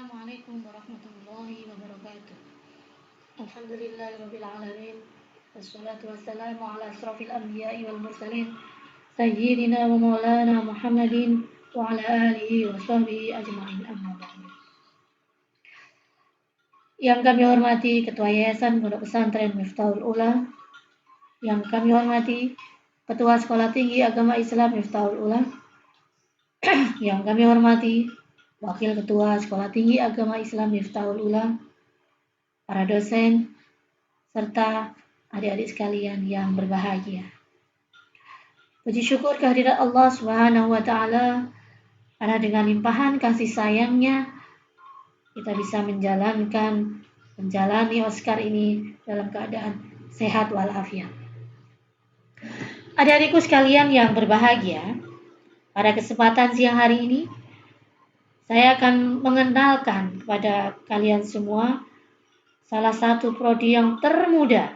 Assalamualaikum warahmatullahi wabarakatuh. Alhamdulillahirabbil alamin. Wassalatu wassalamu ala asrofil anbiya'i wal mursalin sayyidina wa maulana Muhammadin wa ala alihi wa sahbihi ajma'in, amma ba'du. Yang kami hormati Ketua Yayasan Pondok Pesantren Miftahul Ula, yang kami hormati Ketua Sekolah Tinggi Agama Islam Miftahul Ula, yang kami hormati Wakil Ketua Sekolah Tinggi Agama Islam Miftahul Ula, para dosen, serta adik-adik sekalian yang berbahagia. Puji syukur kehadirat Allah Subhanahu wa Ta'ala, karena dengan limpahan kasih sayangnya kita bisa menjalani Oscar ini dalam keadaan sehat walafiat. Adik-adikku sekalian yang berbahagia, pada kesempatan siang hari ini saya akan mengenalkan kepada kalian semua salah satu prodi yang termuda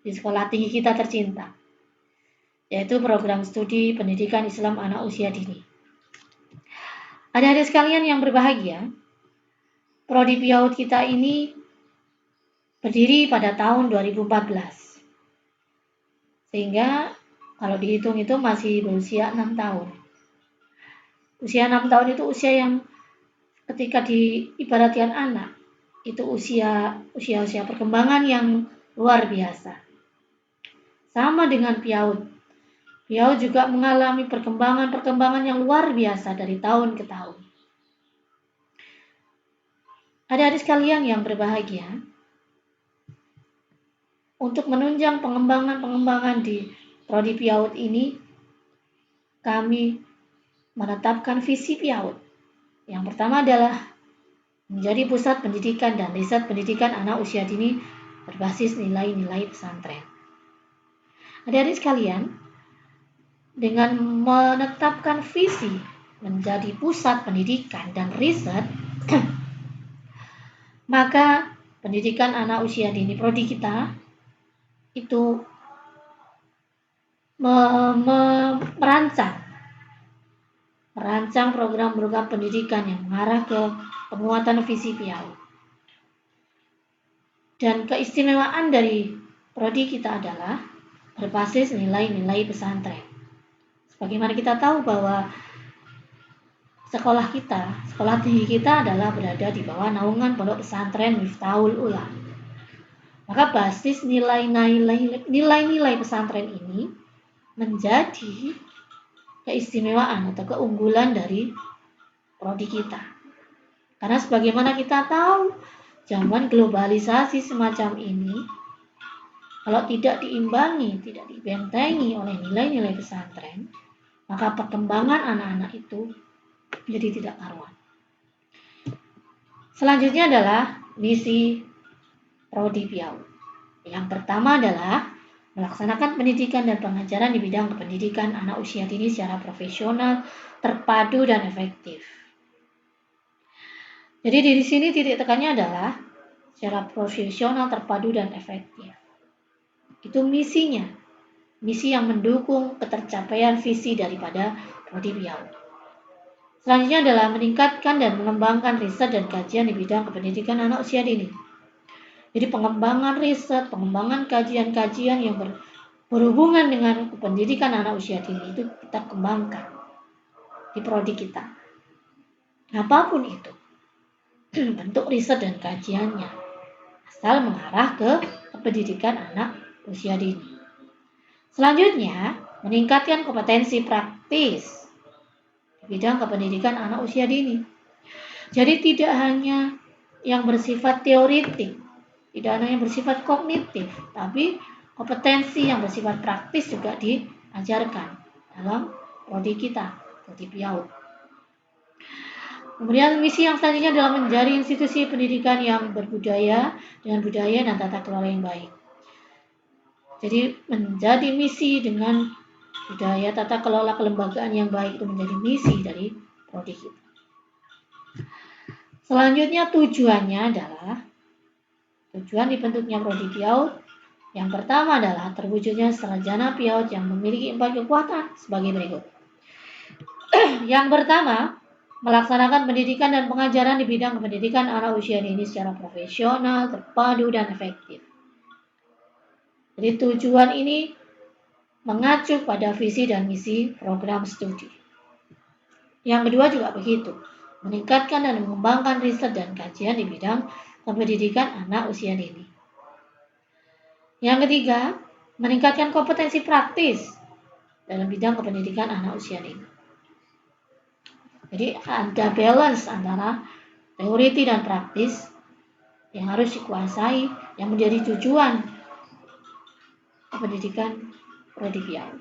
di sekolah tinggi kita tercinta, yaitu program studi pendidikan Islam anak usia dini. Adik-adik sekalian yang berbahagia, prodi PIAUD kita ini berdiri pada tahun 2014. Sehingga kalau dihitung itu masih berusia 6 tahun. Usia 6 tahun itu usia yang ketika diibaratkan anak, itu usia perkembangan yang luar biasa. Sama dengan PIAUD. PIAUD juga mengalami perkembangan yang luar biasa dari tahun ke tahun. Adik-adik sekalian yang berbahagia, untuk menunjang pengembangan di prodi PIAUD ini, kami menetapkan visi PIAUD. Yang pertama adalah menjadi pusat pendidikan dan riset pendidikan anak usia dini berbasis nilai-nilai pesantren. Adik-adik sekalian, dengan menetapkan visi menjadi pusat pendidikan dan riset, maka pendidikan anak usia dini prodi kita itu merancang program-program pendidikan yang mengarah ke penguatan visi PIAUD. Dan keistimewaan dari prodi kita adalah berbasis nilai-nilai pesantren. Sebagaimana kita tahu bahwa sekolah tinggi kita adalah berada di bawah naungan Pondok Pesantren Miftahul Ula. Maka basis nilai-nilai pesantren ini menjadi keistimewaan atau keunggulan dari prodi kita. Karena sebagaimana kita tahu, zaman globalisasi semacam ini, kalau tidak diimbangi, tidak dibentengi oleh nilai-nilai pesantren, maka perkembangan anak-anak itu menjadi tidak karuan. Selanjutnya adalah misi prodi PIAUD. Yang pertama adalah melaksanakan pendidikan dan pengajaran di bidang kependidikan anak usia dini secara profesional, terpadu, dan efektif. Jadi di sini titik tekannya adalah secara profesional, terpadu, dan efektif. Itu misinya, misi yang mendukung ketercapaian visi daripada prodi PIAUD. Selanjutnya adalah meningkatkan dan mengembangkan riset dan kajian di bidang kependidikan anak usia dini. Jadi pengembangan riset, pengembangan kajian-kajian yang berhubungan dengan pendidikan anak usia dini itu kita kembangkan di prodi kita. Apapun itu bentuk riset dan kajiannya, asal mengarah ke pendidikan anak usia dini. Selanjutnya, meningkatkan kompetensi praktis di bidang kependidikan anak usia dini. Jadi tidak hanya yang bersifat teoritik, tidak hanya yang bersifat kognitif, tapi kompetensi yang bersifat praktis juga diajarkan dalam prodi kita, prodi PIAUD. Kemudian misi yang selanjutnya adalah menjadi institusi pendidikan yang berbudaya dengan budaya dan tata kelola yang baik. Jadi menjadi misi dengan budaya tata kelola kelembagaan yang baik itu menjadi misi dari prodi kita. Selanjutnya tujuannya adalah tujuan dibentuknya prodi PIAUD. Yang pertama adalah terwujudnya sarjana PIAUD yang memiliki 4 kekuatan sebagai berikut. Yang pertama, melaksanakan pendidikan dan pengajaran di bidang pendidikan anak usia dini secara profesional, terpadu, dan efektif. Jadi tujuan ini mengacu pada visi dan misi program studi. Yang kedua juga begitu, meningkatkan dan mengembangkan riset dan kajian di bidang pendidikan anak usia dini. Yang ketiga, meningkatkan kompetensi praktis dalam bidang kependidikan anak usia dini. Jadi ada balance antara teori dan praktis yang harus dikuasai, yang menjadi tujuan pendidikan prodi PIAU.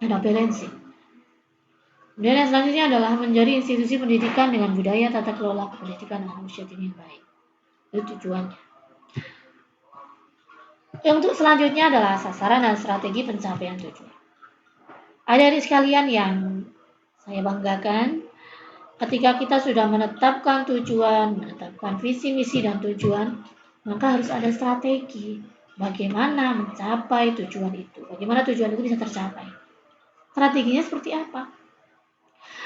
Ada balancing. Kemudian yang selanjutnya adalah menjadi institusi pendidikan dengan budaya tata kelola pendidikan anak usia dini yang baik. Itu tujuannya. Untuk selanjutnya adalah sasaran dan strategi pencapaian tujuan. Adik-adik sekalian yang saya banggakan, ketika kita sudah menetapkan tujuan, menetapkan visi, misi, dan tujuan, maka harus ada strategi bagaimana mencapai tujuan itu. Bagaimana tujuan itu bisa tercapai. Strateginya seperti apa?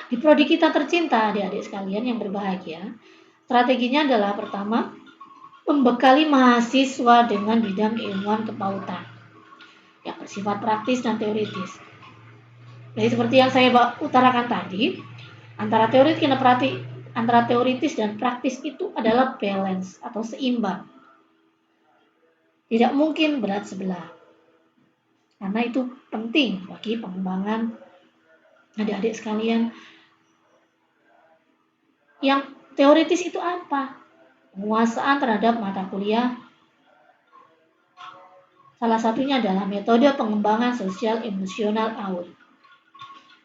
Di prodi kita tercinta, adik-adik sekalian yang berbahagia, strateginya adalah pertama, membekali mahasiswa dengan bidang keilmuan kepautan yang bersifat praktis dan teoritis. Jadi seperti yang saya utarakan tadi, antara teoritis dan praktis itu adalah balance atau seimbang. Tidak mungkin berat sebelah. Karena itu penting bagi pengembangan adik-adik sekalian. Yang teoritis itu apa? Penguasaan terhadap mata kuliah. Salah satunya adalah metode pengembangan sosial emosional AUD.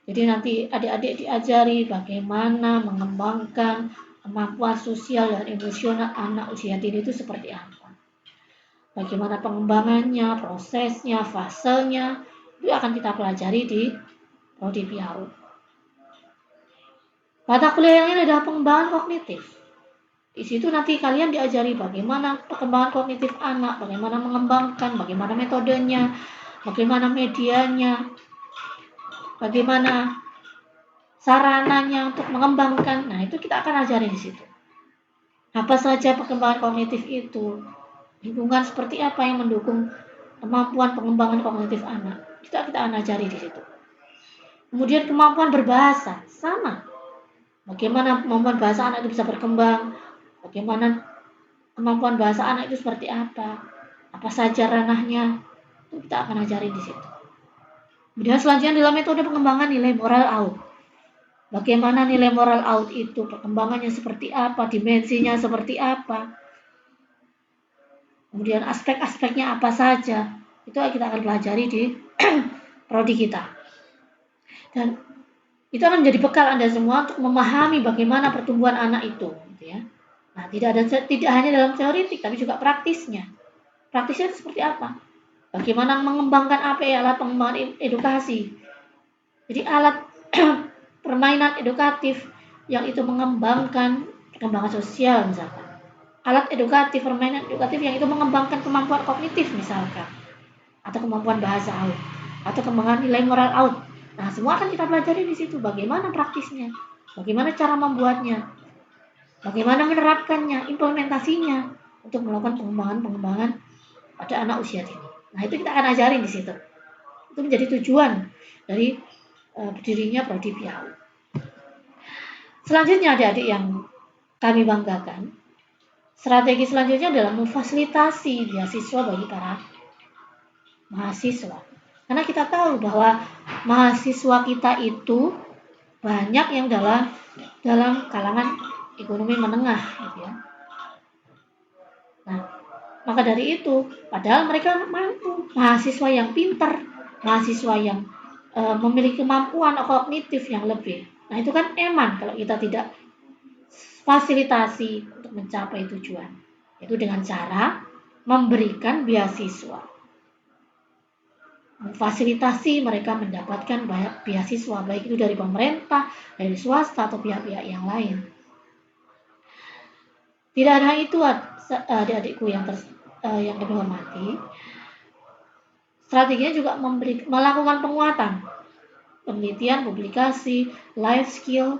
Jadi nanti adik-adik diajari bagaimana mengembangkan kemampuan sosial dan emosional anak usia dini itu seperti apa. Bagaimana pengembangannya, prosesnya, fasenya, itu akan kita pelajari di prodi PIAU. Mata kuliah yang ini adalah pengembangan kognitif. Di situ nanti kalian diajari bagaimana perkembangan kognitif anak, bagaimana mengembangkan, bagaimana metodenya, bagaimana medianya, bagaimana sarananya untuk mengembangkan. Nah, itu kita akan ajari di situ. Apa saja perkembangan kognitif itu? Lingkungan seperti apa yang mendukung kemampuan pengembangan kognitif anak? Kita akan ajari di situ. Kemudian kemampuan berbahasa, sama. Bagaimana kemampuan bahasa anak itu bisa berkembang? Bagaimana kemampuan bahasa anak itu seperti apa? Apa saja ranahnya? Itu kita akan ajari di situ. Kemudian selanjutnya adalah metode pengembangan nilai moral AUD. Bagaimana nilai moral AUD itu, perkembangannya seperti apa, dimensinya seperti apa. Kemudian aspek-aspeknya apa saja, itu kita akan pelajari di prodi kita. Dan itu akan menjadi bekal Anda semua untuk memahami bagaimana pertumbuhan anak itu, gitu ya. Nah, tidak hanya dalam teoritik, tapi juga praktisnya. Praktisnya itu seperti apa? Bagaimana mengembangkan alat pengembangan edukasi. Jadi alat permainan edukatif yang itu mengembangkan perkembangan sosial misalkan. Alat edukatif, permainan edukatif yang itu mengembangkan kemampuan kognitif misalkan. Atau kemampuan bahasa AUD. Atau kembangan nilai moral AUD. Nah, semua akan kita pelajari di situ. Bagaimana praktisnya. Bagaimana cara membuatnya. Bagaimana menerapkannya, implementasinya. Untuk melakukan pengembangan pada anak usia dini. Nah, itu kita akan ajarin di situ. Itu menjadi tujuan dari berdirinya prodi PIAU. Selanjutnya adik-adik yang kami banggakan, strategi selanjutnya adalah memfasilitasi beasiswa bagi para mahasiswa. Karena kita tahu bahwa mahasiswa kita itu banyak yang dalam kalangan ekonomi menengah, gitu ya. Nah, maka dari itu, padahal mereka mampu, mahasiswa yang pintar, mahasiswa yang memiliki kemampuan kognitif yang lebih. Nah, itu kan eman kalau kita tidak fasilitasi untuk mencapai tujuan. Itu dengan cara memberikan beasiswa. Memfasilitasi mereka mendapatkan beasiswa, baik itu dari pemerintah, dari swasta, atau pihak-pihak yang lain. Tidak hanya itu, adik-adikku yang kami hormati, strateginya juga melakukan penguatan penelitian, publikasi, life skill,